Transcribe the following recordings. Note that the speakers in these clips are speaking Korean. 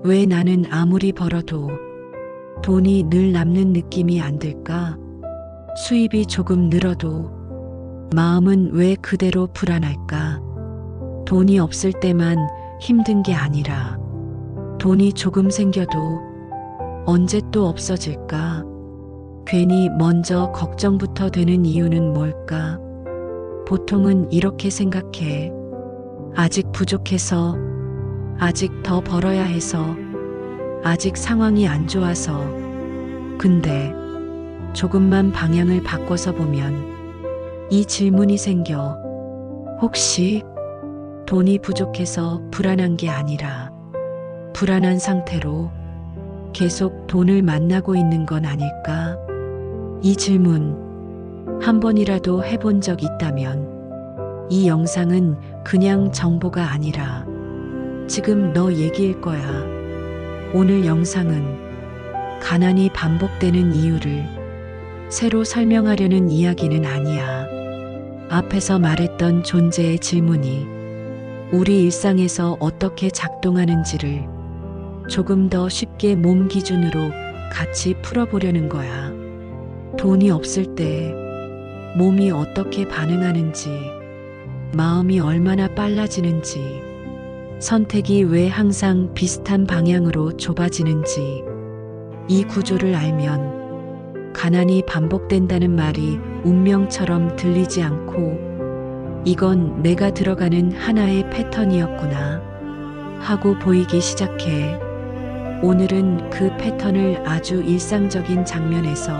왜 나는 아무리 벌어도 돈이 늘 남는 느낌이 안 들까? 수입이 조금 늘어도 마음은 왜 그대로 불안할까? 돈이 없을 때만 힘든 게 아니라 돈이 조금 생겨도 언제 또 없어질까? 괜히 먼저 걱정부터 되는 이유는 뭘까? 보통은 이렇게 생각해. 아직 부족해서, 아직 더 벌어야 해서, 아직 상황이 안 좋아서. 근데 조금만 방향을 바꿔서 보면 이 질문이 생겨. 혹시 돈이 부족해서 불안한 게 아니라 불안한 상태로 계속 돈을 만나고 있는 건 아닐까? 이 질문 한 번이라도 해본 적 있다면 이 영상은 그냥 정보가 아니라 지금 너 얘기일 거야. 오늘 영상은 가난이 반복되는 이유를 새로 설명하려는 이야기는 아니야. 앞에서 말했던 존재의 질문이 우리 일상에서 어떻게 작동하는지를 조금 더 쉽게 몸 기준으로 같이 풀어보려는 거야. 돈이 없을 때 몸이 어떻게 반응하는지, 마음이 얼마나 빨라지는지, 선택이 왜 항상 비슷한 방향으로 좁아지는지, 이 구조를 알면 가난이 반복된다는 말이 운명처럼 들리지 않고 이건 내가 들어가는 하나의 패턴이었구나 하고 보이기 시작해. 오늘은 그 패턴을 아주 일상적인 장면에서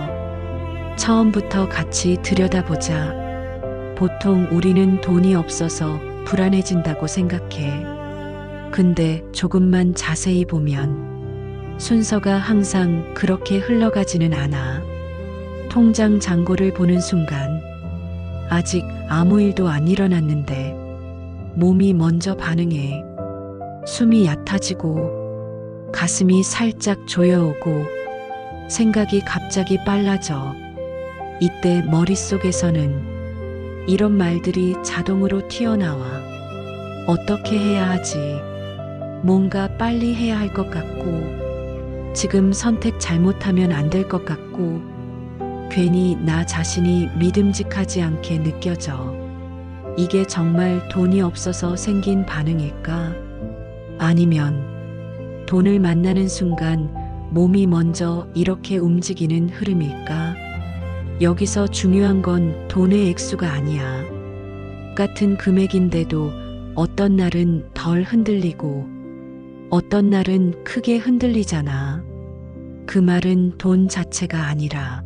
처음부터 같이 들여다보자. 보통 우리는 돈이 없어서 불안해진다고 생각해. 근데 조금만 자세히 보면 순서가 항상 그렇게 흘러가지는 않아. 통장 잔고를 보는 순간 아직 아무 일도 안 일어났는데 몸이 먼저 반응해. 숨이 얕아지고 가슴이 살짝 조여오고 생각이 갑자기 빨라져. 이때 머릿속에서는 이런 말들이 자동으로 튀어나와. 어떻게 해야 하지? 뭔가 빨리 해야 할 것 같고, 지금 선택 잘못하면 안 될 것 같고, 괜히 나 자신이 믿음직하지 않게 느껴져. 이게 정말 돈이 없어서 생긴 반응일까? 아니면 돈을 만나는 순간 몸이 먼저 이렇게 움직이는 흐름일까? 여기서 중요한 건 돈의 액수가 아니야. 같은 금액인데도 어떤 날은 덜 흔들리고 어떤 날은 크게 흔들리잖아. 그 말은 돈 자체가 아니라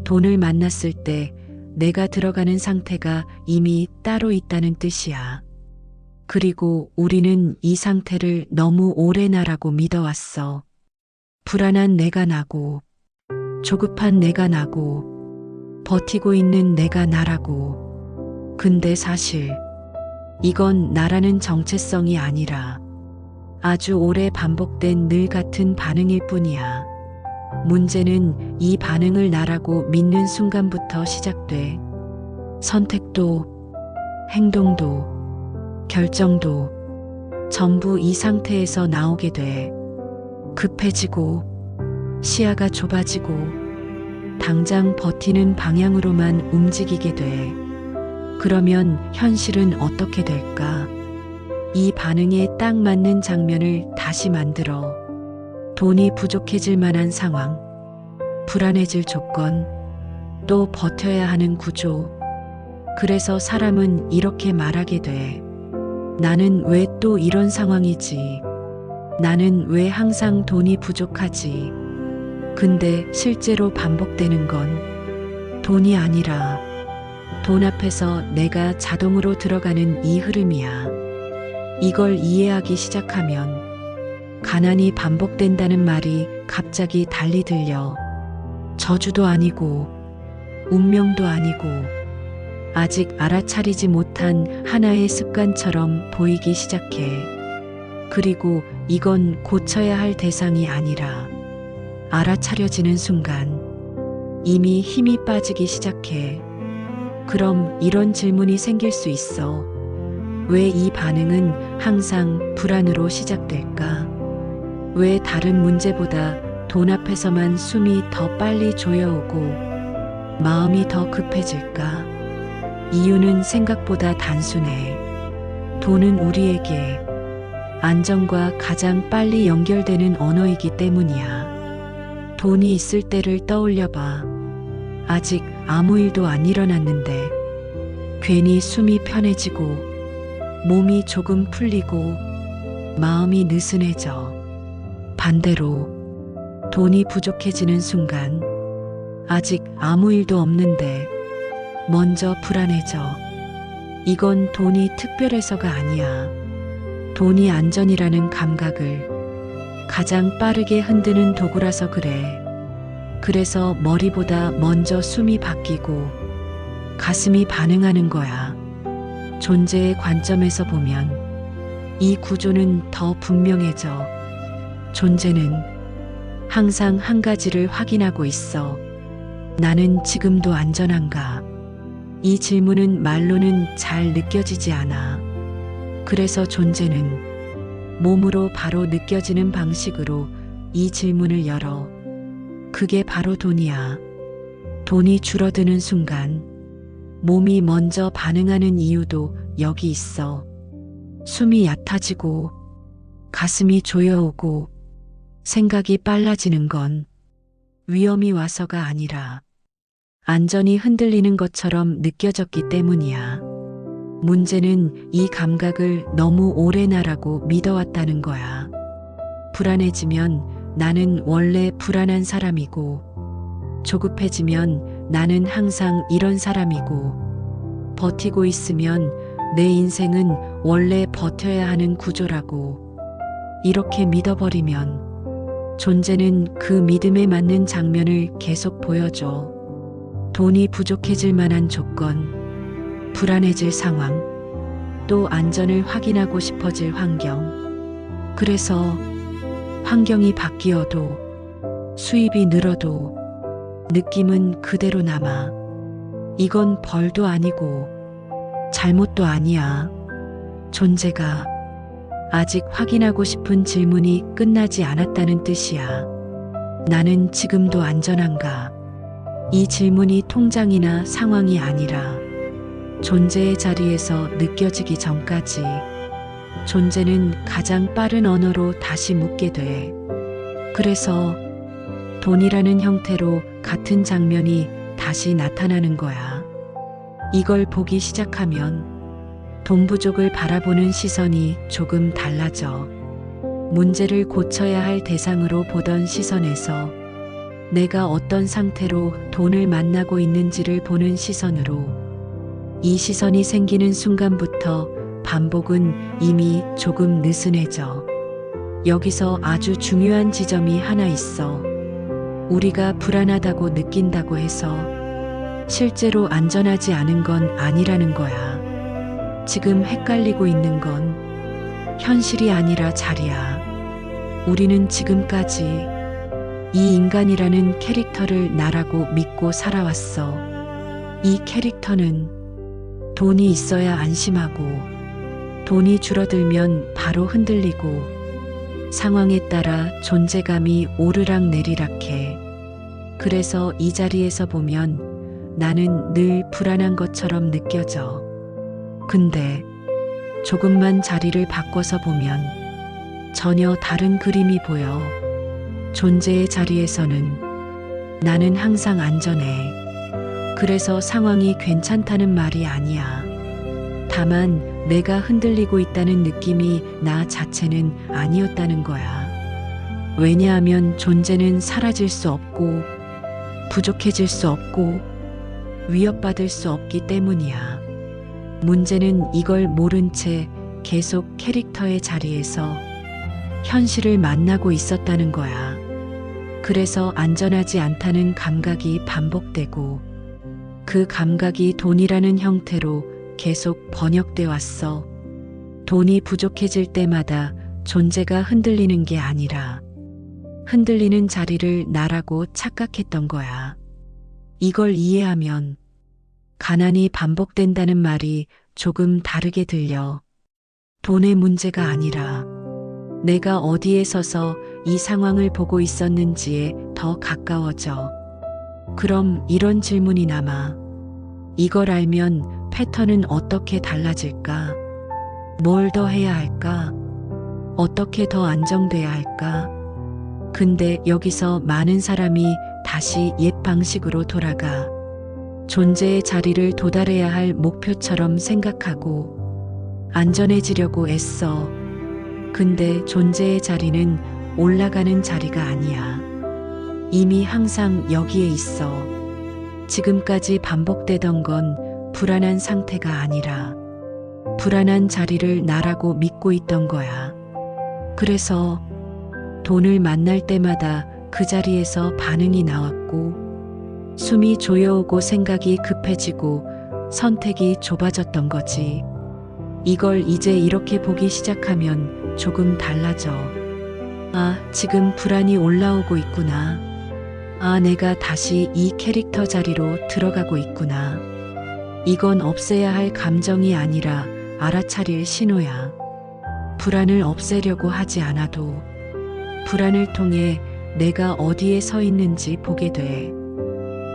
돈을 만났을 때 내가 들어가는 상태가 이미 따로 있다는 뜻이야. 그리고 우리는 이 상태를 너무 오래 나라고 믿어왔어. 불안한 내가 나고, 조급한 내가 나고, 버티고 있는 내가 나라고. 근데 사실 이건 나라는 정체성이 아니라 아주 오래 반복된 늘 같은 반응일 뿐이야. 문제는 이 반응을 나라고 믿는 순간부터 시작돼. 선택도, 행동도, 결정도 전부 이 상태에서 나오게 돼. 급해지고, 시야가 좁아지고, 당장 버티는 방향으로만 움직이게 돼. 그러면 현실은 어떻게 될까? 이 반응에 딱 맞는 장면을 다시 만들어. 돈이 부족해질 만한 상황, 불안해질 조건, 또 버텨야 하는 구조. 그래서 사람은 이렇게 말하게 돼. 나는 왜 또 이런 상황이지? 나는 왜 항상 돈이 부족하지? 근데 실제로 반복되는 건 돈이 아니라 돈 앞에서 내가 자동으로 들어가는 이 흐름이야. 이걸 이해하기 시작하면 가난이 반복된다는 말이 갑자기 달리 들려. 저주도 아니고 운명도 아니고 아직 알아차리지 못한 하나의 습관처럼 보이기 시작해. 그리고 이건 고쳐야 할 대상이 아니라 알아차려지는 순간 이미 힘이 빠지기 시작해. 그럼 이런 질문이 생길 수 있어. 왜 이 반응은 항상 불안으로 시작될까? 왜 다른 문제보다 돈 앞에서만 숨이 더 빨리 조여오고 마음이 더 급해질까? 이유는 생각보다 단순해. 돈은 우리에게 안정과 가장 빨리 연결되는 언어이기 때문이야. 돈이 있을 때를 떠올려봐. 아직 아무 일도 안 일어났는데 괜히 숨이 편해지고 몸이 조금 풀리고 마음이 느슨해져. 반대로 돈이 부족해지는 순간 아직 아무 일도 없는데 먼저 불안해져. 이건 돈이 특별해서가 아니야. 돈이 안전이라는 감각을 가장 빠르게 흔드는 도구라서 그래. 그래서 머리보다 먼저 숨이 바뀌고 가슴이 반응하는 거야. 존재의 관점에서 보면 이 구조는 더 분명해져. 존재는 항상 한 가지를 확인하고 있어. 나는 지금도 안전한가? 이 질문은 말로는 잘 느껴지지 않아. 그래서 존재는 몸으로 바로 느껴지는 방식으로 이 질문을 열어. 그게 바로 돈이야. 돈이 줄어드는 순간 몸이 먼저 반응하는 이유도 여기 있어. 숨이 얕아지고 가슴이 조여오고 생각이 빨라지는 건 위험이 와서가 아니라 안전이 흔들리는 것처럼 느껴졌기 때문이야. 문제는 이 감각을 너무 오래 나라고 믿어왔다는 거야. 불안해지면 나는 원래 불안한 사람이고, 조급해지면 나는 항상 이런 사람이고, 버티고 있으면 내 인생은 원래 버텨야 하는 구조라고. 이렇게 믿어버리면 존재는 그 믿음에 맞는 장면을 계속 보여줘. 돈이 부족해질 만한 조건, 불안해질 상황, 또 안전을 확인하고 싶어질 환경. 그래서 환경이 바뀌어도 수입이 늘어도 느낌은 그대로 남아. 이건 벌도 아니고 잘못도 아니야. 존재가 아직 확인하고 싶은 질문이 끝나지 않았다는 뜻이야. 나는 지금도 안전한가? 이 질문이 통장이나 상황이 아니라 존재의 자리에서 느껴지기 전까지 존재는 가장 빠른 언어로 다시 묻게 돼. 그래서 돈이라는 형태로 같은 장면이 다시 나타나는 거야. 이걸 보기 시작하면 돈 부족을 바라보는 시선이 조금 달라져. 문제를 고쳐야 할 대상으로 보던 시선에서 내가 어떤 상태로 돈을 만나고 있는지를 보는 시선으로, 이 시선이 생기는 순간부터 반복은 이미 조금 느슨해져. 여기서 아주 중요한 지점이 하나 있어. 우리가 불안하다고 느낀다고 해서 실제로 안전하지 않은 건 아니라는 거야. 지금 헷갈리고 있는 건 현실이 아니라 자리야. 우리는 지금까지 이 인간이라는 캐릭터를 나라고 믿고 살아왔어. 이 캐릭터는 돈이 있어야 안심하고, 돈이 줄어들면 바로 흔들리고, 상황에 따라 존재감이 오르락 내리락해. 그래서 이 자리에서 보면 나는 늘 불안한 것처럼 느껴져. 근데 조금만 자리를 바꿔서 보면 전혀 다른 그림이 보여. 존재의 자리에서는 나는 항상 안전해. 그래서 상황이 괜찮다는 말이 아니야. 다만 내가 흔들리고 있다는 느낌이 나 자체는 아니었다는 거야. 왜냐하면 존재는 사라질 수 없고, 부족해질 수 없고, 위협받을 수 없기 때문이야. 문제는 이걸 모른 채 계속 캐릭터의 자리에서 현실을 만나고 있었다는 거야. 그래서 안전하지 않다는 감각이 반복되고, 그 감각이 돈이라는 형태로 계속 번역돼 왔어. 돈이 부족해질 때마다 존재가 흔들리는 게 아니라 흔들리는 자리를 나라고 착각했던 거야. 이걸 이해하면 가난이 반복된다는 말이 조금 다르게 들려. 돈의 문제가 아니라 내가 어디에 서서 이 상황을 보고 있었는지에 더 가까워져. 그럼 이런 질문이 남아. 이걸 알면 패턴은 어떻게 달라질까? 뭘 더 해야 할까? 어떻게 더 안정돼야 할까? 근데 여기서 많은 사람이 다시 옛 방식으로 돌아가. 존재의 자리를 도달해야 할 목표처럼 생각하고 안전해지려고 애써. 근데 존재의 자리는 올라가는 자리가 아니야. 이미 항상 여기에 있어. 지금까지 반복되던 건 불안한 상태가 아니라 불안한 자리를 나라고 믿고 있던 거야. 그래서 돈을 만날 때마다 그 자리에서 반응이 나왔고 숨이 조여오고 생각이 급해지고 선택이 좁아졌던 거지. 이걸 이제 이렇게 보기 시작하면 조금 달라져. 아, 지금 불안이 올라오고 있구나. 아, 내가 다시 이 캐릭터 자리로 들어가고 있구나. 이건 없애야 할 감정이 아니라 알아차릴 신호야. 불안을 없애려고 하지 않아도 불안을 통해 내가 어디에 서 있는지 보게 돼.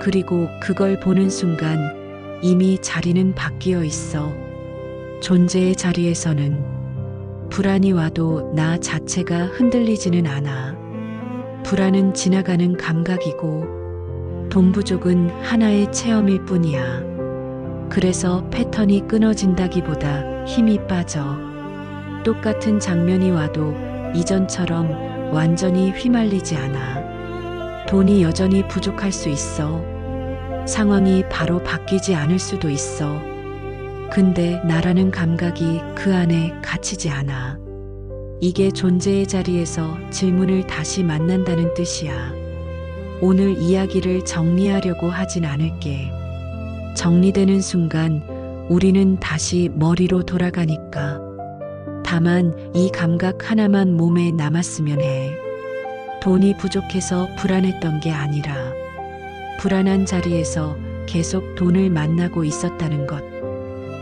그리고 그걸 보는 순간 이미 자리는 바뀌어 있어. 존재의 자리에서는 불안이 와도 나 자체가 흔들리지는 않아. 불안은 지나가는 감각이고 돈 부족은 하나의 체험일 뿐이야. 그래서 패턴이 끊어진다기보다 힘이 빠져. 똑같은 장면이 와도 이전처럼 완전히 휘말리지 않아. 돈이 여전히 부족할 수 있어. 상황이 바로 바뀌지 않을 수도 있어. 근데 나라는 감각이 그 안에 갇히지 않아. 이게 존재의 자리에서 질문을 다시 만난다는 뜻이야. 오늘 이야기를 정리하려고 하진 않을게. 정리되는 순간 우리는 다시 머리로 돌아가니까. 다만 이 감각 하나만 몸에 남았으면 해. 돈이 부족해서 불안했던 게 아니라 불안한 자리에서 계속 돈을 만나고 있었다는 것.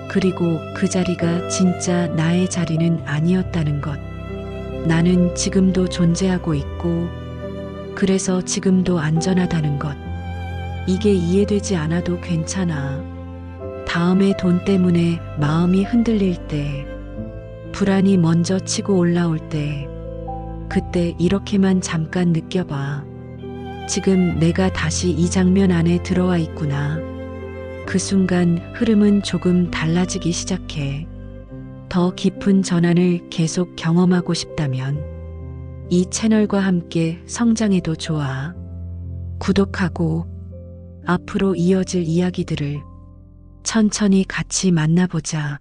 그리고 그 자리가 진짜 나의 자리는 아니었다는 것. 나는 지금도 존재하고 있고 그래서 지금도 안전하다는 것. 이게 이해되지 않아도 괜찮아. 다음에 돈 때문에 마음이 흔들릴 때, 불안이 먼저 치고 올라올 때, 그때 이렇게만 잠깐 느껴봐. 지금 내가 다시 이 장면 안에 들어와 있구나. 그 순간 흐름은 조금 달라지기 시작해. 더 깊은 전환을 계속 경험하고 싶다면 이 채널과 함께 성장해도 좋아. 구독하고 앞으로 이어질 이야기들을 천천히 같이 만나보자.